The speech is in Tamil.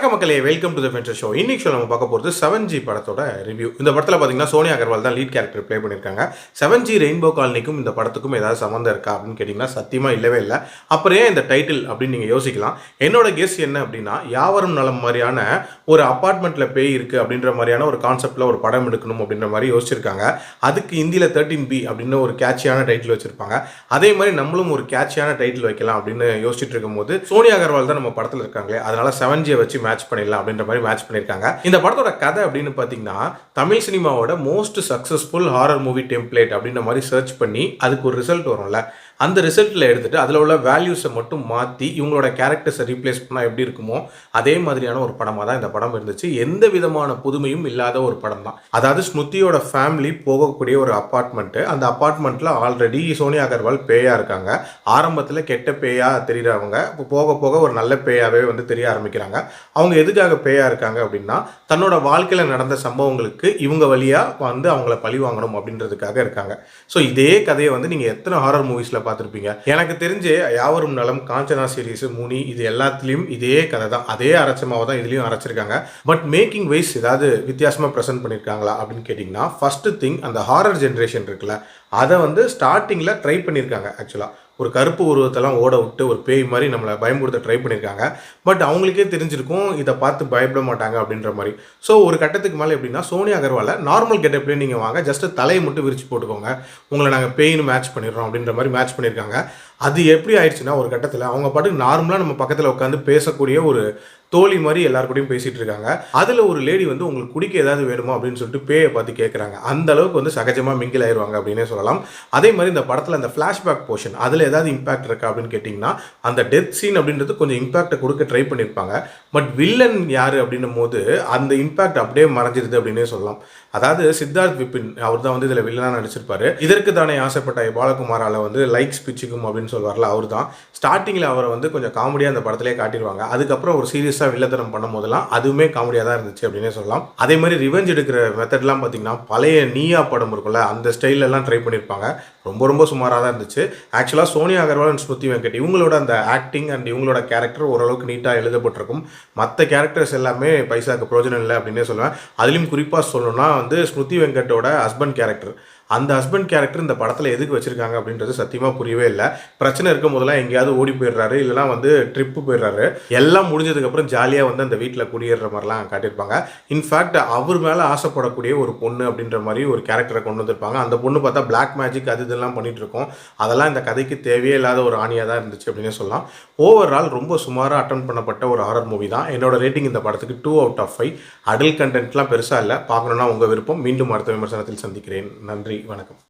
வணக்கம் மக்களே, welcome to the venture show. இன்னைக்கு ஷோ நம்ம பார்க்க போகிறது 7G படத்தோட ரிவ்யூ. இந்த படத்தில் பார்த்தீங்கன்னா சோனியா அகர்வால் தான் லீட் கேரக்டர் ப்ளே பண்ணியிருக்காங்க. 7G ரெயின்போ காலனிக்கும் இந்த படத்துக்கும் ஏதாவது சம்மந்தம் இருக்கா அப்படின்னு கேட்டிங்கன்னா சத்தியமாக இல்லவே இல்லை. அப்புறம் ஏன் இந்த டைட்டில் அப்படின்னு நீங்கள் யோசிக்கலாம். என்னோட கெஸ் என்ன அப்படின்னா, யாவரும் நலம் மாதிரியான ஒரு அப்பார்ட்மெண்ட்டில் பேய் இருக்குது அப்படின்ற மாதிரியான ஒரு கான்செப்டில் ஒரு படம் எடுக்கணும் அப்படின்ற மாதிரி யோசிச்சிருக்காங்க. அதுக்கு ஹிந்தியில் 13B அப்படின்னு ஒரு கேட்சியான டைட்டில் வச்சுருப்பாங்க. அதே மாதிரி நம்மளும் ஒரு கேட்சியான டைட்டில் வைக்கலாம் அப்படின்னு யோசிச்சுட்டு இருக்கும்போது சோனியா அகர்வால் தான் நம்ம படத்தில் இருக்காங்களே, அதனால 7G வச்சு மேட்ச் பண்ணிடலாம் அப்படின்ற மாதிரி மேட்ச் பண்ணியிருக்காங்க. இந்த படத்தோட கதை அப்படின்னு பார்த்தீங்கன்னா, தமிழ் சினிமாவோட most successful horror movie template அப்படின்ற மாதிரி சர்ச் பண்ணி அதுக்கு ஒரு ரிசல்ட் வரும்ல, அந்த ரிசல்ட்டில் எடுத்துகிட்டு அதில் உள்ள வேல்யூஸை மட்டும் மாற்றி இவங்களோட கேரக்டர்ஸை ரீப்ளேஸ் பண்ணால் எப்படி இருக்குமோ அதே மாதிரியான ஒரு படமாக தான் இந்த படம் இருந்துச்சு. எந்த விதமான புதுமையும் இல்லாத ஒரு படம் தான். அதாவது ஸ்மிருதியோட ஃபேமிலி போகக்கூடிய ஒரு அப்பார்ட்மெண்ட்டு, அந்த அப்பார்ட்மெண்ட்டில் ஆல்ரெடி சோனியா அகர்வால் பேயாக இருக்காங்க. ஆரம்பத்தில் கெட்ட பேயாக தெரிகிறவங்க போக போக ஒரு நல்ல பேயாகவே வந்து தெரிய ஆரம்பிக்கிறாங்க. அவங்க எதுக்காக பேயாக இருக்காங்க அப்படின்னா, தன்னோட வாழ்க்கையில் நடந்த சம்பவங்களுக்கு இவங்க வழியாக வந்து அவங்கள பழி வாங்கணும் அப்படின்றதுக்காக இருக்காங்க. ஸோ இதே கதையை வந்து நீங்கள் எத்தனை ஹாரர் மூவிஸில் பார்த்துருப்பீங்க. எனக்கு தெரிஞ்சு யாவரும் நலம், காஞ்சனா சீரீஸ், முனி, இது எல்லாத்துலேயும் இதே கதை தான், அதே அரைச்சமாவை தான் இதுலேயும் அரைச்சிருக்காங்க. பட் மேக்கிங் வைஸ் ஏதாவது வித்தியாசமாக ப்ரெசென்ட் பண்ணியிருக்காங்களா அப்படின்னு கேட்டிங்கன்னா, ஃபஸ்ட்டு திங் அந்த ஹாரர் ஜென்ரேஷன் இருக்குல்ல, அதை வந்து ஸ்டார்டிங்கில் ட்ரை பண்ணியிருக்காங்க. ஆக்சுவலாக ஒரு கருப்பு உருவத்தெல்லாம் ஓட விட்டு ஒரு பேய் மாதிரி நம்மளை பயமுறுத்த ட்ரை பண்ணியிருக்காங்க. பட் அவங்களுக்கே தெரிஞ்சிருக்கும் இதை பார்த்து பயப்பட மாட்டாங்க அப்படின்ற மாதிரி. ஸோ ஒரு கட்டத்துக்கு மேலே எப்படின்னா, சோனியா அகர்வாலை நார்மல் கெட்டப்லேயே நீங்கள் வாங்க, ஜஸ்ட்டு தலையை மட்டும் விரிச்சு போட்டுக்கோங்க, உங்களை நாங்கள் பேயின்னு மேட்ச் பண்ணிடுறோம் அப்படின்ற மாதிரி மேட்ச் பண்ணியிருக்காங்க. அது எப்படி ஆயிடுச்சுன்னா, ஒரு கட்டத்தில் அவங்க பாட்டுக்கு நார்மலாக நம்ம பக்கத்தில் உட்காந்து பேசக்கூடிய ஒரு தோழி மாதிரி எல்லாருக்கூடையும் பேசிகிட்டு இருக்காங்க. அதில் ஒரு லேடி வந்து உங்களுக்கு குடிக்க ஏதாவது வேணுமா அப்படின்னு சொல்லிட்டு பேயை பார்த்து கேட்குறாங்க. அந்த அளவுக்கு வந்து சகஜமாக மிங்கில் ஆயிடுவாங்க அப்படின்னே சொல்லலாம். அதே மாதிரி இந்த படத்தில் அந்த ஃப்ளாஷ்பேக் போர்ஷன் அதில் ஏதாவது இம்பாக்ட் இருக்கா அப்படின்னு கேட்டிங்கன்னா, அந்த டெத் சீன் அப்படின்றது கொஞ்சம் இம்பாக்டை கொடுக்க ட்ரை பண்ணியிருப்பாங்க. பட் வில்லன் யார் அப்படின்னும் போது அந்த இம்பாக்ட் அப்படியே மறைஞ்சிருது அப்படின்னே சொல்லலாம். அதாவது சித்தார்த் விபின் அவர் தான் வந்து இதில் வில்லனாக நடிச்சிருப்பாரு. இதற்கு தானே ஆசைப்பட்ட பாலகுமாரால் வந்து லைக்ஸ் பிச்சுக்கும் அப்படின்னு சொல்வார்ல, அவர் தான். ஸ்டார்டிங்கில் அவரை வந்து கொஞ்சம் காமெடியாக அந்த படத்திலே காட்டிடுவாங்க. அதுக்கப்புறம் ஒரு சீரியஸாக வில்லத்தனம் பண்ணும் போதெல்லாம் அதுவுமே காமெடியாக தான் இருந்துச்சு அப்படின்னே சொல்லலாம். அதே மாதிரி ரிவெஞ்ச் எடுக்கிற மெத்தட்லாம் பார்த்தீங்கன்னா, பழைய நீயா படம் இருக்குல்ல, அந்த ஸ்டைலெல்லாம் ட்ரை பண்ணியிருப்பாங்க. ரொம்ப சுமாராக தான் இருந்துச்சு. ஆக்சுவலாக சோனியா அகர்வால் அண்ட் ஸ்மிருதி வெங்கட் இவங்களோட அந்த ஆக்டிங் அண்ட் இவங்களோட கேரக்டர் ஓரளவுக்கு நீட்டாக எழுதப்பட்டிருக்கும். மற்ற கேரக்டர்ஸ் எல்லாமே பைசாக்கு பிரோஜனம் இல்லை அப்படின்னே சொல்லுவேன். அதுலேயும் குறிப்பாக சொல்லணும்னா வந்து ஸ்மிருதி வெங்கட்டோட ஹஸ்பண்ட் கேரக்டர், அந்த ஹஸ்பண்ட் கேரக்டர் இந்த படத்தில் எதுக்கு வச்சுருக்காங்க அப்படின்றது சத்தியமாக புரியவே இல்லை. பிரச்சனை இருக்கும் போதெல்லாம் எங்கேயாவது ஓடி போயிடுறாரு, இல்லைனா வந்து ட்ரிப்பு போயிடுறாரு. எல்லாம் முடிஞ்சதுக்கப்புறம் ஜாலியாக வந்து அந்த வீட்டில் குடியேற மாதிரிலாம் காட்டியிருப்பாங்க. இன்ஃபேக்ட் அவர் மேலே ஆசைப்படக்கூடிய ஒரு பொண்ணு அப்படின்ற மாதிரி ஒரு கேரக்டரை கொண்டு வந்திருப்பாங்க. அந்த பொண்ணு பார்த்தா பிளாக் மேஜிக் அது இதெல்லாம் பண்ணிகிட்டு இருக்கோம். அதெல்லாம் இந்த கதைக்கு தேவையே இல்லாத ஒரு ஆணியாக தான் இருந்துச்சு அப்படின்னே சொல்லலாம். ஓவரால் ரொம்ப சுமாராக அட்டன் பண்ணப்பட்ட ஒரு ஹாரர் மூவி தான். என்னோட ரேட்டிங் இந்த படத்துக்கு 2/5. அடல்ட் கண்டென்ட்லாம் பெருசாக இல்லை, பார்க்கணுன்னா உங்கள் விருப்பம். மீண்டும் அடுத்த விமர்சனத்தில் சந்திக்கிறேன். நன்றி, வணக்கம்.